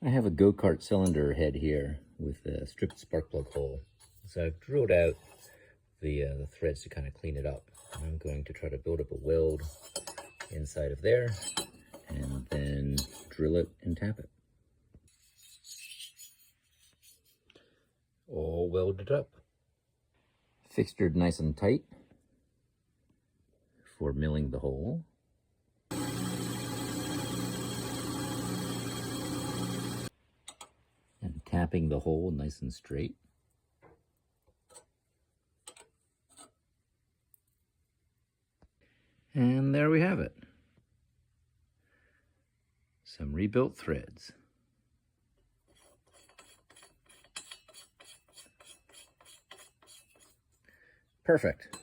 I have a go-kart cylinder head here with a stripped spark plug hole. So I've drilled out the threads to kind of clean it up. I'm going to try to build up a weld inside of there and then drill it and tap it. All welded up. Fixtured nice and tight for milling the hole. And tapping the hole nice and straight. And there we have it. Some rebuilt threads. Perfect.